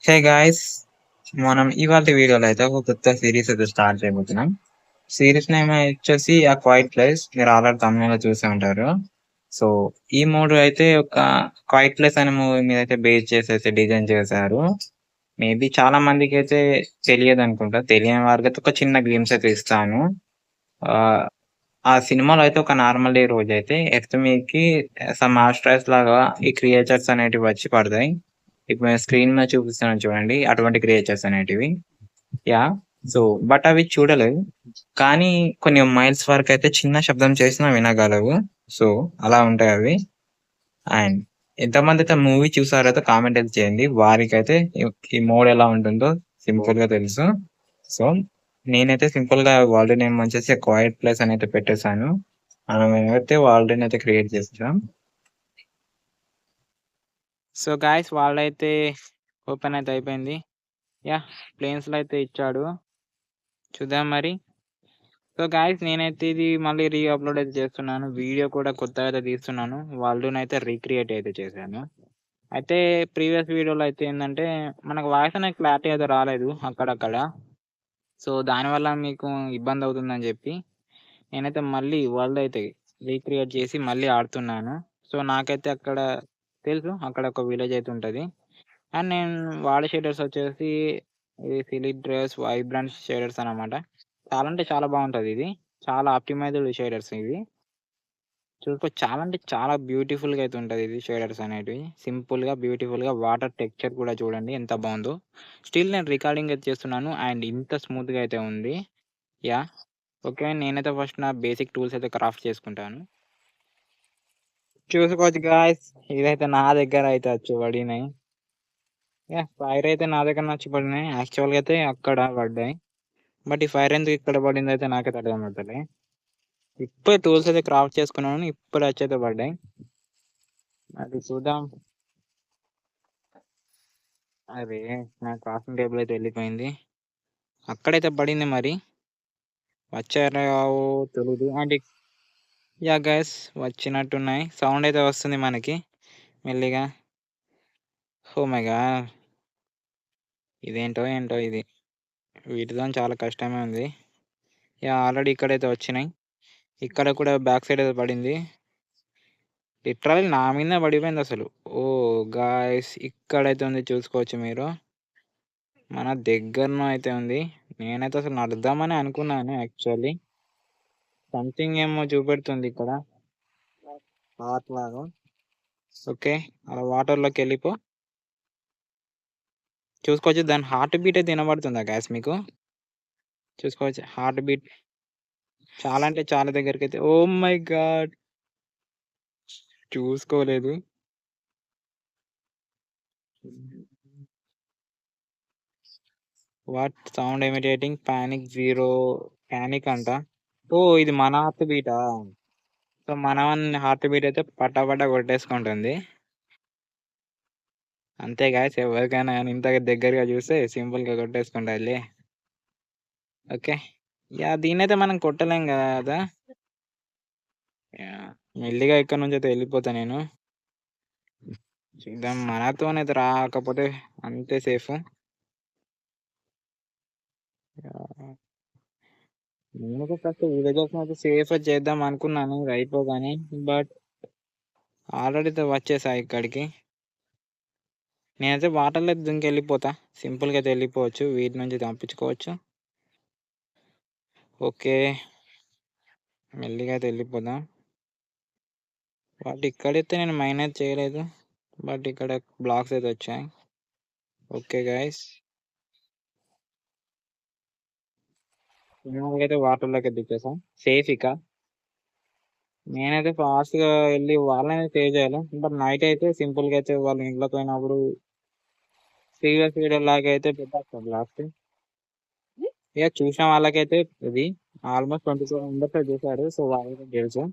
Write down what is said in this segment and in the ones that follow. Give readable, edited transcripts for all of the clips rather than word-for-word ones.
Hey guys, మనం ఇవాళ వీడియోలో అయితే ఒక కొత్త సిరీస్ అయితే స్టార్ట్ చేయబోతున్నాం. సిరీస్ నేమ్ వచ్చేసి ఆ క్వైట్ ప్లేస్. మీరు ఆల్రెడీ తమిళలో చూసే ఉంటారు. సో ఈ మూడు అయితే ఒక క్వైట్ ప్లేస్ అనే మూవీ మీద అయితే బేస్ చేసి అయితే డిజైన్ చేశారు. మేబీ చాలా మందికి అయితే తెలియదు అనుకుంటా. తెలియని వారికి అయితే ఒక చిన్న గ్లిమ్స్ అయితే ఇస్తాను. ఆ ఆ సినిమాలో అయితే ఒక నార్మల్ డే రోజు అయితే ఎర్త్ మీదకి సమ్ ఆస్ట్రాయిడ్స్ లాగా ఈ క్రియేచర్స్ అనేటివి వచ్చి పడతాయి. ఇప్పుడు నేను స్క్రీన్ మీద చూపిస్తున్నాను చూడండి, అటువంటి క్రియేచర్స్ అనేటివి. యాహ్! సో, బట్ అవి చూడలేవు. కానీ కొన్ని మైల్స్ వరకైతే చిన్న శబ్దం చేసినా వినగలవు. సో, అలా ఉంటాయవి. అండ్ ఎంతమందైతే మూవీ చూసారో అయితే కామెంట్ అయితే చేయండి. వారికైతే ఈ మోడ్ ఎలా ఉంటుందో సింపుల్‌గా తెలుసు. సో, నేనైతే సింపుల్‌గా వరల్డ్ నేమ్ వచ్చేసి క్వైట్ ప్లేస్ అని అయితే పెట్టేసాను. మనమైతే వరల్డ్‌ని అయితే క్రియేట్ చేసేసాం. సో, గాయ్స్ వాళ్ళైతే ఓపెన్ అయితే అయిపోయింది. యాహ్! ప్లేన్స్‌లో అయితే ఇచ్చాడు. చూద్దాం మరి. సో గాయ్స్ నేనైతే ఇది మళ్ళీ అప్లోడ్ అయితే చేస్తున్నాను. వీడియో కూడా కొత్తగా అయితే తీస్తున్నాను. వరల్డ్‌నైతే రీక్రియేట్ అయితే చేశాను. అయితే ప్రీవియస్ వీడియోలో అయితే ఏందంటే మనకు వాయిస్ అనేది క్లారిటీ అయితే రాలేదు అక్కడక్కడ. సో దానివల్ల మీకు ఇబ్బంది అవుతుందని చెప్పి నేనైతే మళ్ళీ వరల్డ్ అయితే రీక్రియేట్ చేసి మళ్ళీ ఆడుతున్నాను. సో నాకైతే అక్కడ తెలుసు అక్కడ ఒక విలేజ్ అయితే ఉంటది. అండ్ నేను వాడే షేడర్స్ వచ్చేసి ఇది సిలిడ్ డ్రెస్ వైబ్రెంట్ షేడర్స్ అన్నమాట. చాలా అంటే చాలా బాగుంటది ఇది. చాలా ఆప్టిమైజ్డ్ షేడర్స్ ఇవి. చాలా అంటే చాలా బ్యూటిఫుల్‌గా అయితే ఉంటది ఇది షేడర్స్ అనేటివి. సింపుల్‌గా, బ్యూటిఫుల్‌గా వాటర్ టెక్స్చర్ కూడా చూడండి ఎంత బావుందో. స్టిల్ నేను రికార్డింగ్ అయితే చేస్తున్నాను. అండ్ ఇంత స్మూత్‌గా అయితే ఉంది. యాహ్! ఓకే. నేనైతే ఫస్ట్ నా బేసిక్ టూల్స్ అయితే క్రాఫ్ట్ చేసుకుంటాను. చూసుకోవచ్చు గాయ్స్. ఇదైతే నా దగ్గర అయితే వచ్చి పడినాయి. యాహ్! ఫైర్ అయితే నా దగ్గర వచ్చి పడినాయి. యాక్చువల్‌గా అయితే అక్కడ పడ్డాయి. బట్ ఈ ఫైర్ ఎందుకు ఇక్కడ పడిందయితే నాకైతే అర్థం అవుతలే. ఇప్పుడే టూల్స్ అయితే క్రాఫ్ట్ చేసుకున్నాను. ఇప్పుడే వచ్చైతే పడ్డాయి. అది చూద్దాం. అరే! నా క్రాఫ్టింగ్ టేబుల్ అయితే వెళ్ళిపోయింది. అక్కడైతే పడింది మరి. వచ్చారో రావో తెలీదు. And yeah! గైస్ వచ్చినట్టున్నాయి. సౌండ్ అయితే వస్తుంది మనకి మెల్లిగా. ఓహ్ మై గాడ్! ఇదేంటో ఏంటో ఇది. వీటితోని చాలా కష్టమే ఉంది. యాహ్! ఆల్రెడీ ఇక్కడైతే వచ్చినాయి. ఇక్కడ కూడా బ్యాక్ సైడ్ అయితే పడింది. లిటరల్లీ నా మీదనే పడిపోయిందసలు. ఓహ్! గాయ్స్ ఇక్కడైతే ఉంది చూసుకోవచ్చు మీరు. మన దగ్గరనో అయితే ఉంది. నేనైతే అసలు నడుద్దామని అనుకున్నాను యాక్చువల్లీ. సంథింగ్ ఏమో చూపెడుతుంది ఇక్కడ. హార్ట్ లాగా. ఓకే. అలా వాటర్‌లోకెళ్ళిపో. చూసుకోవచ్చు దాని హార్ట్ బీట్ అయితే వినబడుతుందా గాయ్స్ మీకు? చూసుకోవచ్చు హార్ట్ బీట్ చాలా అంటే చాలా దగ్గరికైతే ఓహ్ మై గాడ్! చూసుకోలేదు. What sound imitating panic zero panic అంట. ఓహ్! ఇది మన హార్ట్ బీటా? సో, మన హార్ట్ బీట్ అయితే పటా పటా కొట్టేసుకుంటుంది. అంతే గాయ్స్ ఎవరికైనా గాని ఇంత దగ్గరగా చూస్తే సింపుల్‌గా కొట్టేసుకుంటారులే. ఓకే. యాహ్! దీన్నైతే మనం కొట్టలేం గదా! యాహ్! మెల్లిగా ఇక్కడి నుంచైతే వెళ్ళిపోతా నేను. చూద్దాం మనతోనైతే రాకపోతే అంతే సేఫు. యాహ్! నేనైతే ఫస్ట్ విలేజర్స్‌నైతే సేఫ్ చేద్దాం అనుకున్నాను ఇది అయిపోగానే. బట్ ఆల్రెడీ అయితే వచ్చేసా ఇక్కడికి. నేనైతే వాటర్‌లో దుంకెళ్ళిపోతా. సింపుల్‌గా అయితే వెళ్ళిపోవచ్చు. వీటి నుంచి తప్పించుకోవచ్చు. ఓకే. మెల్లిగా అయితే వెళ్ళిపోదాం. బట్ ఇక్కడైతే నేను మైన్ అయితే చేయలేదు. బట్ ఇక్కడ బ్లాక్స్ అయితే వచ్చాయి. Okay guys. నేనైతే వాటర్‌లోకి దించేసాం. సేఫ్ ఇక. నేనైతే ఫాస్ట్‌గా ఎళ్లి వాళ్ళని సేవ్ చేయాలి. బట్ నైట్ అయితే సింపుల్‌గా అయితే వాళ్ళ ఇంట్లోకి పోయినప్పుడు ప్రీవియస్ వీడియోలాగా అయితే పెట్టేస్తారు లాస్ట్. ఇక చూసిన వాళ్ళకైతే ఇది ఆల్మోస్ట్ 24 మెంబర్స్ చూసారు. సో, వాళ్ళకి తెలుసు.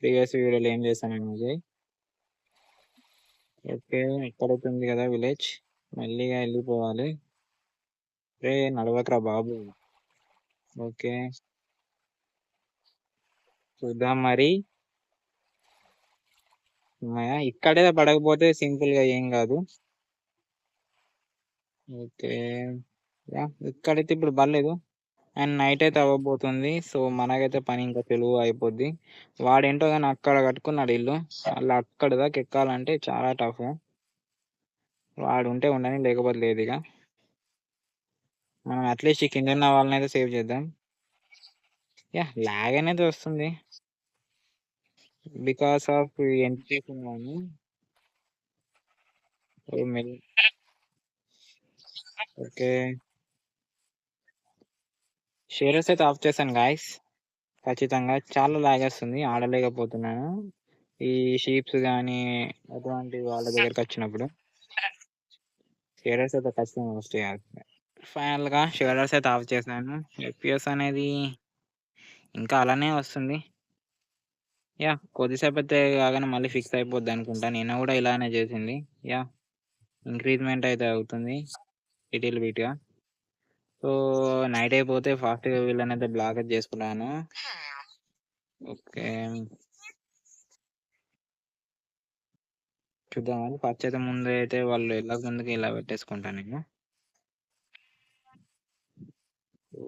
ప్రీవియస్ వీడియోలో ఏం చేశాననేది. ఓకే. ఇక్కడైతే ఉంది కదా విలేజ్. మెల్లిగా ఎళ్ళిపోవాలి. రేయ్! నడవకురా బాబు. ఓకే. చూద్దాం మరి. హమ్మయ్య! ఇక్కడే పడకపోతే సింపుల్‌గా ఏం కాదు. ఓకే. యాహ్! ఇక్కడైతే ఇప్పుడు పడలేదు. అండ్ నైట్ అయితే అవ్వబోతుంది. సో, మనకైతే పని ఇంకా సులువు అయిపోద్ది. వాడేంటో గాని అక్కడ కట్టుకున్నాడు ఇల్లు. మళ్ళీ అక్కడి దాకా ఎక్కాలంటే చాలా టఫ్. వాడుంటే ఉండని లేకపోతే లేదిక. మనం అట్‌లీస్ట్ ఈ కిందున్న వాళ్ళనైతే సేవ్ చేద్దాం. యాహ్! లాగ్ అనేది వస్తుంది. బికాస్ ఆఫ్ ఎంట్రీస్ ఉన్నాను. So, okay. షేరర్స్ అయితే ఆఫ్ చేశాను గాయ్స్. ఖచ్చితంగా. చాలా లాగేస్తుంది. ఆడలేకపోతున్నాను. ఈ షీప్స్ గాని, అటువంటి వాళ్ళ దగ్గరికొచ్చినప్పుడు. షేడర్స్ అయితే ఖచ్చితంగా యూజ్ చేయాలి. ఫైనల్‌గా షేడర్స్ అయితే ఆఫ్ చేశాను. ఎఫ్‌పిఎస్ అనేది ఇంకా అలానే వస్తుంది. యాహ్! కొద్దిసేపయితే కాగానే మళ్ళీ ఫిక్స్ అయిపోద్దనుకుంటా. నిన్న గూడా ఇలానే చేసింది. యాహ్! ఇంక్రీజ్‌మెంట్ అయితే అవుతుంది లిటిల్ బిట్‌గా. సో, నైట్ అయిపోతే ఫాస్ట్‌గా వీళ్ళనైతే బ్లాకప్ చేసుకున్నాను. ఓకే. చూద్దామని ఫస్ట్ అయితే ముందైతే వాళ్ళు ఎళ్ళక ముందుకే ఇలా పెట్టేసుకుంటా నేను. సో,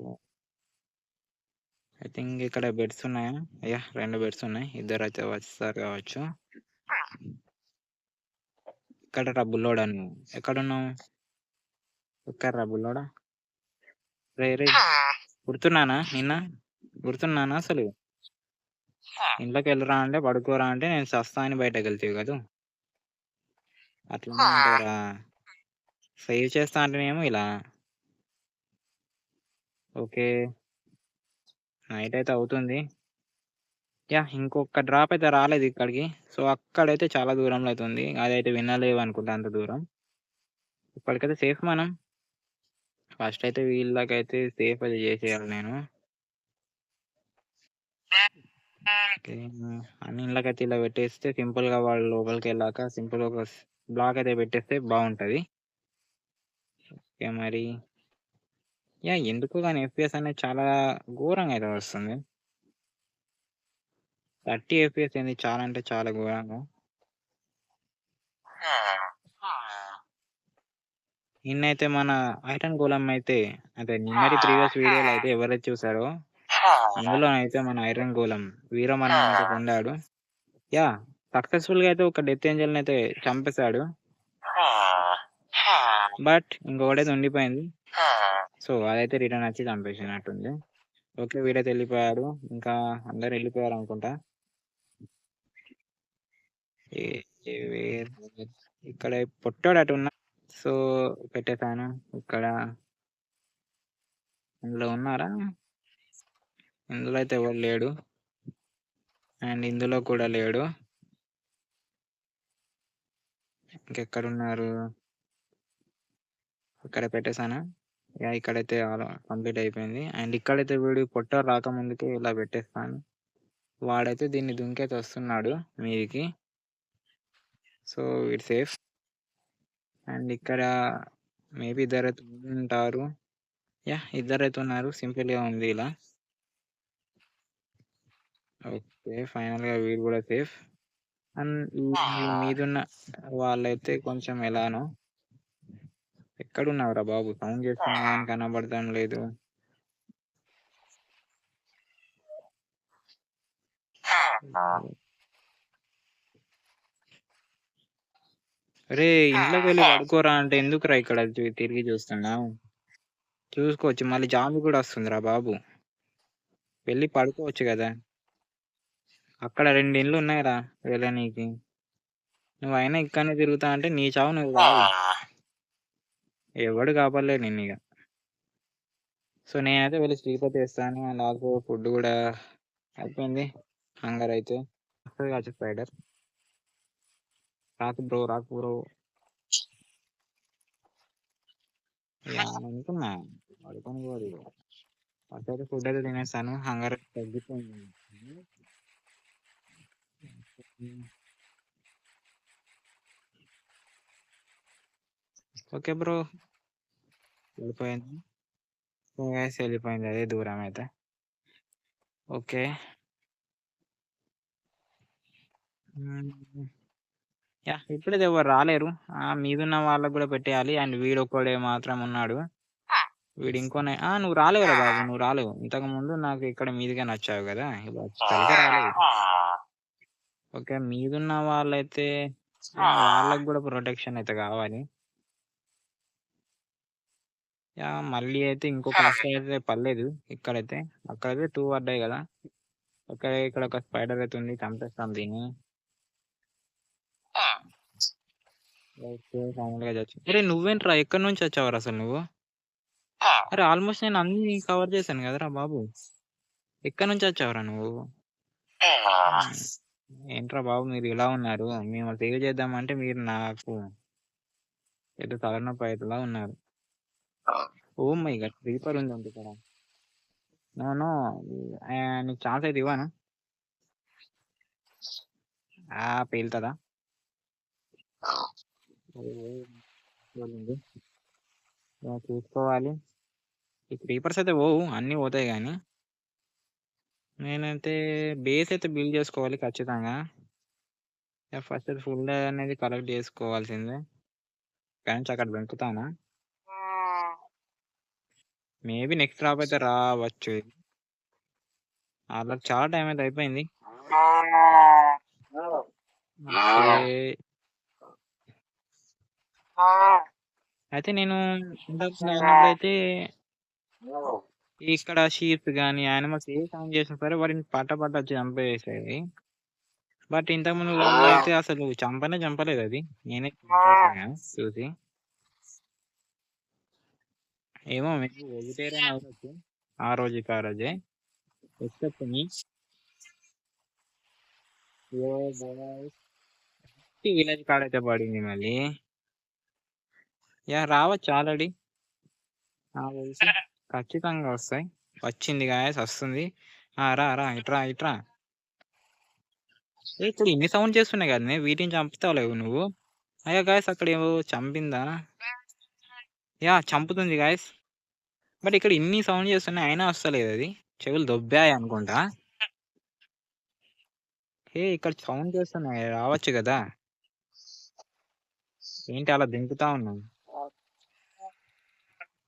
ఐ థింక్ ఇక్కడ బెడ్స్ ఉన్నాయా? యాహ్! 2 బెడ్స్ ఉన్నాయి. ఇద్దరైతే వస్తారు కావచ్చు. ఎక్కడరా బుల్లోడా నువ్వు? ఎక్కడున్నావు? ఎక్కడ్రా బుల్లోడా? రేయ్! రేయ్! గుర్తున్నానా నిన్న? గుర్తున్నానా అసలు? ఇంట్లోకెళ్ళురా అంటే, పడుకోరా అంటే నేను సస్తా అని బయటకెళ్తివి కదూ! అట్లనే ఉంటదిరా. సేవ్ చేస్తా అంటేనేమో ఇలా. ఓకే. నైట్ అయితే అవుతుంది. యాహ్! ఇంకొక డ్రాప్ అయితే రాలేదు ఇక్కడికి. సో, అక్కడైతే చాలా దూరంలో అయితే ఉంది. అదైతే వినలేవనుకుంటా అంత దూరం. ఇప్పటికైతే సేఫ్ మనం. ఫస్ట్ అయితే వీళ్ళకైతే సేఫ్ అయితే చేసేయాలి నేను. ఓకే. అన్ని ఇళ్ళకైతే ఇలా పెట్టేస్తే సింపుల్‌గా వాళ్ళు లోపలికెళ్ళాక సింపుల్‌గా ఒక బ్లాక్ అయితే పెట్టేస్తే బావుంటది. ఓకే. మరి యాహ్! ఎందుకో గాని ఎఫ్‌పిఎస్ అనేది చాలా ఘోరంగా అయితే వస్తుంది. 30 ఎఫ్‌పిఎస్ ఏంది చాలా అంటే చాలా ఘోరంగా. నిన్నైతే మన ఐరన్ గోలమ్ అయితే అదే నిన్నటి ప్రీవియస్ వీడియోలో అయితే ఎవరైతే చూసారో అందులోనైతే మన ఐరన్ గోలమ్ వీరమరణం అయితే పొందాడు. యాహ్! సక్సెస్‌ఫుల్‌గా అయితే ఒక డెత్ ఏంజెల్‌నయితే చంపేసాడు. బట్ ఇంకొకటైతే ఉండిపోయింది. సో, అదైతే రిటర్న్ వచ్చి చంపేసినట్టుంది. ఓకే. వీడైతే ఎళ్ళిపోయాడు. ఇంకా అందరూ ఎళ్ళిపోయారనుకుంటా. ఏ ఏ వేర్ ఇక్కడ పొట్టోడు అటున్నాడు. సో, పెట్టేసాను. ఇక్కడ ఇందులో ఉన్నారా? ఇందులో అయితే ఎవడు లేడు. అండ్ ఇందులో కూడా లేడు. ఇంకెక్కడున్నారు? ఇక్కడ పెట్టేసానా? యాహ్! ఇక్కడైతే కంప్లీట్ అయిపోయింది. అండ్ ఇక్కడైతే వీడు పొట్టోడు రాకముందుకే ఇలా పెట్టేస్తాను. వాడైతే దీన్ని దుంకైతే వస్తున్నాడు మీదికి. సో, వీడు సేఫ్. అండ్ ఇక్కడ మేబీ ఇద్దరైతే ఉంటారు. యాహ్! ఇద్దరైతే ఉన్నారు. సింపుల్‌గా ఉంది ఇలా. ఓకే. ఫైనల్‌గా వీడు గూడా సేఫ్. అండ్ ఈ మీదున్న వాళ్ళైతే కొంచెం ఎలానో. ఎక్కడున్నావురా బాబు! సౌండ్ చేస్తున్నా గాని కనపడటం లేదు. అరేయ్! ఇంట్లోకి వెళ్లి పడుకోరా అంటే ఎందుకురా ఇక్కడ తిరిగి చూస్తున్నావు? చూసుకోవచ్చు. మళ్ళీ జాంబీ కూడా వస్తుందిరా బాబు! వెళ్లి పడుకోవచ్చు గదా! అక్కడ 2 ఇండ్లున్నాయిరా వెళ్ళనీకి. నువ్వయినా ఇక్కడనే తిరుగుతా అంటే నీ చావు నువ్వు కాదు. ఎవడు కాపాడలేడు నిన్నిగ. సో, నేనైతే వెళ్లి స్లీపర్ చేస్తాను. అండ్ ఆల్సో ఫుడ్ గూడా అయిపోయింది. హంగర్ అయితే. వస్తది కావచ్చు స్పైడర్. రాకు బ్రో, రాకు బ్రో. యాహ్! అనుకున్నా. పడుకొని పోదు. ఫస్ట్ అయితే ఫుడ్ అయితే తినేసాను. హంగర్ తగ్గిపోయింది. హ్మ్. Okay bro. వెళ్ళిపోయింది. సో, గైస్ వెళ్ళిపోయింది అదే దూరం అయితే. ఓకే. హ్మ్. ఇప్పుడైతే ఎవరు రాలేరు. మీదున్న వాళ్ళకి కూడా పెట్టేయాలి. అండ్ వీడొక్కడే మాత్రం ఉన్నాడు. వీడు ఇంకోనే నువ్వు రాలేవురా బాబు, నువ్వు రాలేవు. ఇంతకు ముందు నాకు ఇక్కడ మీదిగా నచ్చావు కదా, ఇప్పుడు అసలుకే రాలేవు. ఓకే, మీదున్న వాళ్ళైతే వాళ్ళకి కూడా ప్రొటెక్షన్ అయితే కావాలి. మళ్ళీ అయితే ఇంకొక అయితే పర్లేదు ఇక్కడైతే. అక్కడైతే 2 పడ్డాయి కదా. ఇక్కడ ఒక స్పైడర్ అయితే ఉంది, చంపేస్తాం దీన్ని. ఓకే, ఫైనల్ గా చచ్చి. అరే నువ్వేంట్రా, ఎక్కడి నుంచి వచ్చావరా అసలు నువ్వు? అరే ఆల్మోస్ట్ నేను అన్ని కవర్ చేశాను కదరా బాబు. ఎక్కడి నుంచి వచ్చావురా నువ్వు? ఏంట్రా బాబు మీరు ఇలా ఉన్నారు? మేము సేవ్ చేద్దామంటే మీరు నాకు ఏదో తలనొప్పి అవుతుందా ఉన్నారు. ఓ మై గాడ్, క్రీపర్ ఉంది అంట ఇక్కడ. నో నీకు ఛాన్స్ అయితే ఇవ్వను. పేలుతుందా? చూసుకోవాలి. ఈ క్రీపర్స్ అయితే పోవు, అన్నీ పోతాయి కానీ నేనైతే బేస్ అయితే బిల్డ్ చేసుకోవాలి ఖచ్చితంగా. ఫస్ట్ ఫుల్ అనేది కలెక్ట్ చేసుకోవాల్సిందే. కానీ అక్కడ దొరుకుతానా? మేబీ నెక్స్ట్ డ్రాప్ అయితే రావచ్చు. అలా చాలా టైం అయితే అయిపోయింది. అయితే నేను అయితే ఇక్కడ షీప్స్ కానీ యానిమల్స్ ఏ సౌండ్ చేసినా సరే వాటిని పట్ట వచ్చి చంపేసేది. బట్ ఇంతకుముందు అయితే అసలు చంపలేదు అది. నేనే చూసి ఏమో మీకు వెజిటేరియన్ అవ్వచ్చు ఆ రోజుకి ఆ రోజే. ఎక్సెప్ట్ మీ విలేజ్ కాడైతే పడింది మళ్ళీ. రావచ్చు ఆల్రెడీ. ఖచ్చితంగా వస్తాయి. వచ్చింది గాయస్, వస్తుంది. రా ఇట్రా. ఇక్కడ ఇన్ని సౌండ్ చేస్తున్నాయి కదా, వీటిని చంపుతావు నువ్వు. అయ్యా గాయస్, అక్కడ ఏమో చంపిందా? చంపుతుంది గాయస్. బట్ ఇక్కడ ఇన్ని సౌండ్ చేస్తున్నాయి అయినా వస్తలేదు అది. చెవులు దొబ్బాయి అనుకుంటా. ఇక్కడ సౌండ్ చేస్తున్నాయి, రావచ్చు కదా. ఏంటి అలా దింపుతా ఉన్నావు?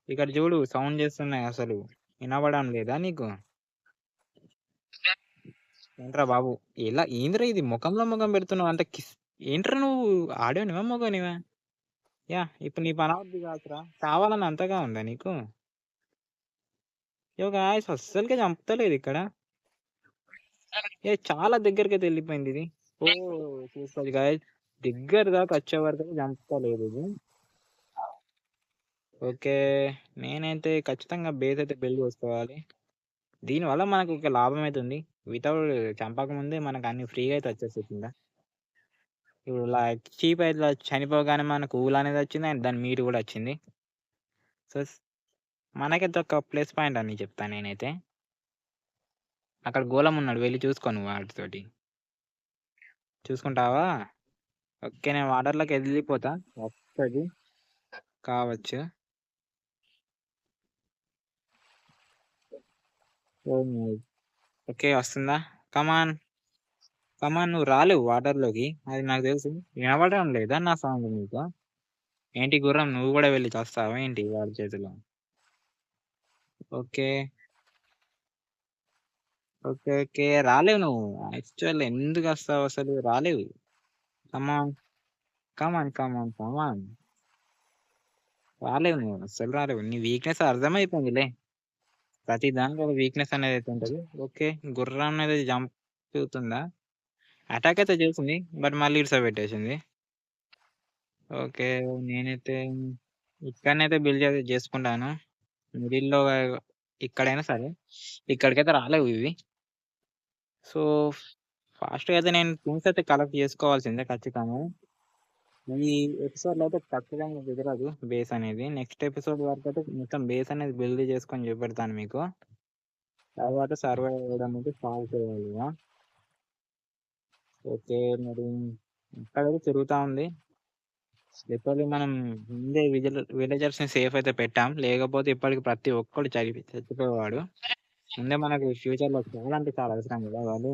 ఇక్కడ చూడు, సౌండ్ చేస్తున్నాయి అసలు వినబడడం లేదా నీకు? ఏంట్రా బాబు, ఎలా ఏంద్రా ఇది? ముఖం పెడుతున్నావు అంటే ఏంట్రా నువ్వు? ఆడేనివా మొగనివా? ఇప్పుడు నీ పని అవుద్ది కాదురా, కావాలని అంతగా ఉందా నీకు? గాయస్ అస్సలుగా చంపుతలేదు ఇక్కడ. చాలా దగ్గరికి అయితే వెళ్ళిపోయింది ఇది. చూసుకోవచ్చు గాయస్, దగ్గర దాకా వచ్చే వరకు చంపుతలేదు ఇది. ఓకే, నేనైతే ఖచ్చితంగా బేస్ అయితే బిల్డ్ చేసుకోవాలి. దీనివల్ల మనకు ఒక లాభం అయితే ఉంది. వితౌట్ చంపక ముందే మనకు అన్ని ఫ్రీగా అయితే వచ్చేస్తుందా. ఇప్పుడు చీప్ అయితే చనిపోగానే మనకు ఊలు అనేది వచ్చింది, అండ్ దాని మీట్ కూడా వచ్చింది. సో మనకైతే ఒక ప్లస్ పాయింట్ అని చెప్తాను నేనైతే. అక్కడ గోళం ఉన్నాడు, వెళ్ళి చూసుకో నువ్వు వాటితోటి. చూసుకుంటావా? ఓకే, నేను వాటర్లోకి వెళ్ళిపోతా. వస్తుంది కావచ్చు. ఓకే, వస్తుందా? కమాన్ నువ్వు రాలేవు వాటర్లోకి, అది నాకు తెలుసు. వినపడడం లేదా నా సౌండ్ నీకు? ఏంటి గుర్రం, నువ్వు కూడా వెళ్ళి చూస్తావా ఏంటి వాడి చేతిలో? ఓకే రాలేవు నువ్వు. యాక్చువల్ ఎందుకు వస్తావు అసలు? రాలేవు. కమాన్ రాలేవు నువ్వు, అసలు రాలేవు. నీ వీక్నెస్ అర్థమైపోయిందిలే. ప్రతి దానికి ఒక వీక్నెస్ అనేది అయితే ఉంటుంది. ఓకే, గుర్రం అనేది జంప్ అవుతుందా? అటాక్ అయితే చేసింది, బట్ మళ్ళీ ఇట్స్ పెట్టేసింది. ఓకే, నేనైతే ఇక్కడనైతే బిల్డ్ చేసుకుంటాను మిడిల్లో. ఇక్కడైనా సరే ఇక్కడికైతే రాలేవు ఇవి. సో ఫాస్ట్గా అయితే నేను థింగ్స్ అయితే కలెక్ట్ చేసుకోవాల్సిందే ఖచ్చితంగా. ఈ ఎపిసోడ్లో అయితే ఖచ్చితంగా కుదరదు బేస్ అనేది. నెక్స్ట్ ఎపిసోడ్ వరకు అయితే మొత్తం బేస్ అనేది బిల్డ్ చేసుకొని చూపెడతాను మీకు. తర్వాత సర్వైవ్ అవ్వడం అయితే స్టార్ట్ చేయాలి. ఓకే, మరి అక్కడైతే తిరుగుతూ ఉంది. లిటరల్లీ మనం ముందే విలేజర్స్ ని సేఫ్ అయితే పెట్టాం, లేకపోతే ఇప్పటికి ప్రతి ఒక్కడు చచ్చిపోయేవాడు. ముందే మనకు ఫ్యూచర్ లో చాలా అంటే చాలా అవసరం కదా వాళ్ళు.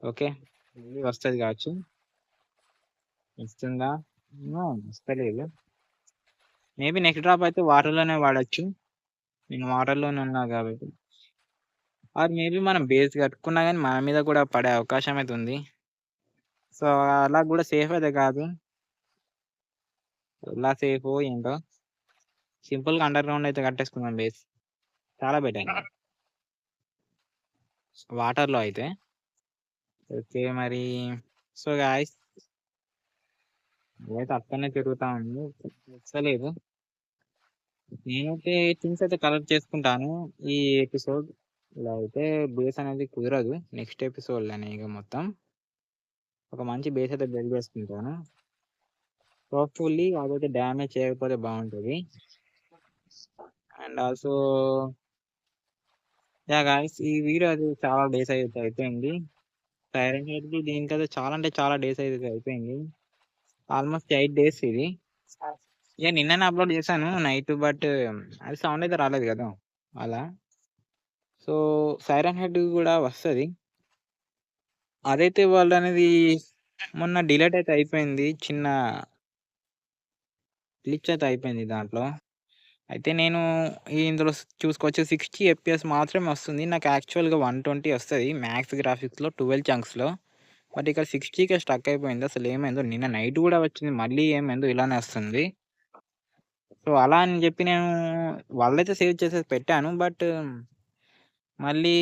ఓకే, మళ్ళీ వస్తుంది కావచ్చు. వస్తుందా? వస్తలేదు. మేబీ నెక్స్ట్ డ్రాప్ అయితే వాటర్లోనే వాడచ్చు. నేను వాటర్లోనే ఉన్నా కాబట్టి. ఆర్ మేబీ మనం బేస్ కట్టుకున్నా కానీ మన మీద కూడా పడే అవకాశం అయితే ఉంది. సో అలా కూడా సేఫ్ అయితే కాదు. ఎలా సేఫ్ ఏంటో. సింపుల్గా అండర్ గ్రౌండ్ అయితే కట్టేసుకుందాం బేస్. చాలా బెటర్ వాటర్లో అయితే. ఓకే మరి. సో గాయస్ అయితే అక్కడనే తిరుగుతా ఉంది. వస్తలేదు. నేనైతే థింగ్స్ అయితే కలెక్ట్ చేసుకుంటాను ఈ ఎపిసోడ్. ఇలా అయితే బేస్ అనేది కుదరదు. నెక్స్ట్ ఎపిసోడ్లోనే ఇక మొత్తం ఒక మంచి బేస్ అయితే బిల్డ్ చేసుకుంటాను. హోప్ఫుల్లీ అదైతే డ్యామేజ్ చేయకపోతే బాగుంటుంది. అండ్ ఆల్సో యా గాయస్ ఈ వీడియో అది చాలా డేస్ అయితే అయిపోయింది. సైరన్ హెడ్‌ది దీనికైతే చాలా అంటే చాలా డేస్ అయితే అయిపోయింది. ఆల్మోస్ట్ 8 డేస్ ఇది. ఇక నిన్ననే అప్లోడ్ చేశాను నైట్. బట్ అది సౌండ్ అయితే రాలేదు కదా అలా. సో సైరన్ హెడ్ కూడా వస్తుంది. అదైతే వాళ్ళు అనేది మొన్న డిలేట్ అయితే అయిపోయింది. చిన్న గ్లిచ్ అయితే అయిపోయింది దాంట్లో. అయితే నేను ఇందులో చూసుకోవచ్చు 60 ఎఫ్పిఎస్ మాత్రమే వస్తుంది. నాకు యాక్చువల్‌గా 120 వస్తది మ్యాక్స్ గ్రాఫిక్స్‌లో 12 చంక్స్‌లో. బట్ ఇక్కడ 60కే స్టక్ అయిపోయింది. అసలు ఏమైందో నిన్న నైట్ కూడా వచ్చింది. మళ్ళీ ఏమైందో ఇలానే వస్తుంది. సో అలా అని చెప్పి నేను వాళ్ళైతే సేవ్ చేసేసి పెట్టాను. బట్ మళ్ళీ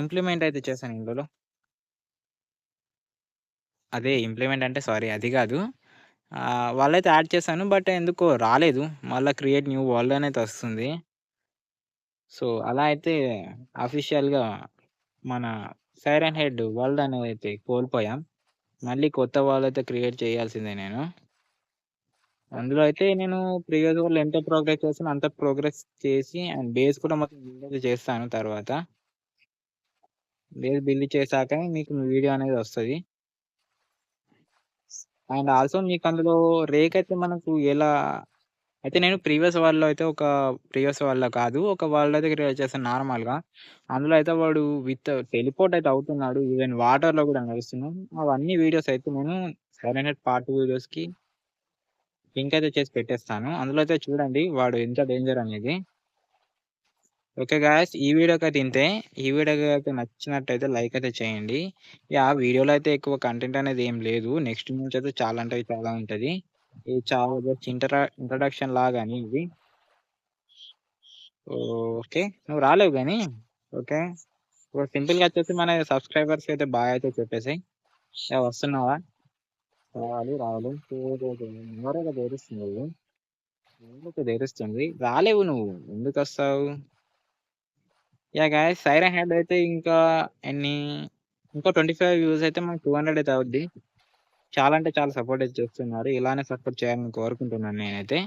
ఇంప్లిమెంట్ అయితే చేశాను ఇందులో. అదే ఇంప్లిమెంట్ అంటే సారీ అది కాదు. వాళ్ళైతే యాడ్ చేశాను. బట్ ఎందుకో రాలేదు. మళ్ళా క్రియేట్ న్యూ వరల్డ్ అనైతే వస్తుంది. సో అలా అయితే అఫీషియల్‌గా మన సైరన్ హెడ్ వరల్డ్ అనేదైతే కోల్పోయాం. మళ్ళీ కొత్త వరల్డ్ అయితే క్రియేట్ చేయాల్సిందే నేను. అందులో అయితే నేను ప్రీవియస్ వరల్డ్‌లో ఎంత ప్రోగ్రెస్ చేశానో అంత ప్రోగ్రెస్ చేసి అండ్ బేస్ కూడా మొత్తం బిల్డ్ అయితే చేస్తాను తర్వాత. బేస్ బిల్డ్ చేశాకనే మీకు వీడియో అనేది వస్తది. అండ్ ఆల్సో మీకు అందులో రేక్ అయితే మనకు ఎలా అయితే నేను ప్రీవియస్ వరల్డ్‌లో కాదు. ఒక వరల్డ్ అయితే క్రియేట్ చేశాను నార్మల్‌గా. అందులో అయితే వాడు విత్ టెలిపోర్ట్ అయితే అవుతున్నాడు. ఈవెన్ వాటర్‌లో కూడా నడుస్తున్నాడు. అవన్నీ వీడియోస్ అయితే నేను సైరన్ హెడ్ పార్ట్ 2 వీడియోస్‌కి లింక్ అయితే చేసి పెట్టేస్తాను. అందులో అయితే చూడండి వాడు ఎంత డేంజర్ అనేది. ఓకే గాయ్స్ ఈ వీడియోకైతే ఇంతే. ఈ వీడియోకైతే నచ్చినట్టయితే లైక్ అయితే చేయండి. వీడియోలో అయితే ఎక్కువ కంటెంట్ అనేది ఏం లేదు. నెక్స్ట్ నుంచి అయితే చాలా అంటే చాలా ఉంటది. ఇది చాలా జస్ట్ ఇంట్రడక్షన్ లాగాని ఇది. ఓకే. నువ్వు రాలేవు గానీ ఓకే. ఇప్పుడు సింపుల్‌గా వచ్చేసి మన సబ్స్క్రైబర్స్‌కి అయితే బాయ్ అయితే చెప్పేసేయ్. వస్తున్నావా? రావాలి రావాలి. ఎవరో బెదిరిస్తున్నారు. ఎందుకు బెదిరిస్తుంది? రాలేవు నువ్వు. ఎందుకొస్తావు? గాయ్స్ సైరన్ హెడ్ అయితే ఇంకా ఎన్ని ఇంకో 25 వ్యూస్ అయితే మనకు 200 అయితే అవుద్ది. చాలా అంటే చాలా సపోర్ట్ అయితే చేస్తున్నారు. ఇలానే సపోర్ట్ చేయాలని కోరుకుంటున్నాను నేనైతే.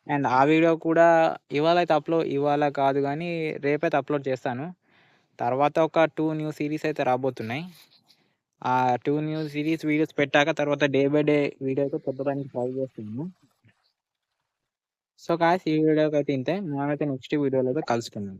అండ్ ఆ వీడియో కూడా ఇవాళ కాదు గానీ రేపైతే అప్లోడ్ చేస్తాను. తర్వాత ఒక 2 న్యూ సీరీస్ అయితే రాబోతున్నాయి. ఆ 2 న్యూ సీరీస్ వీడియోస్ పెట్టాక తర్వాత డే బై డే వీడియో అయితే పెట్టడానికి ట్రై చేస్తున్నాను. సో గాయ్స్ ఈ వీడియోకైతే ఇంతే. మనమైతే నెక్స్ట్ వీడియోలో అయితే కలుసుకుందాం.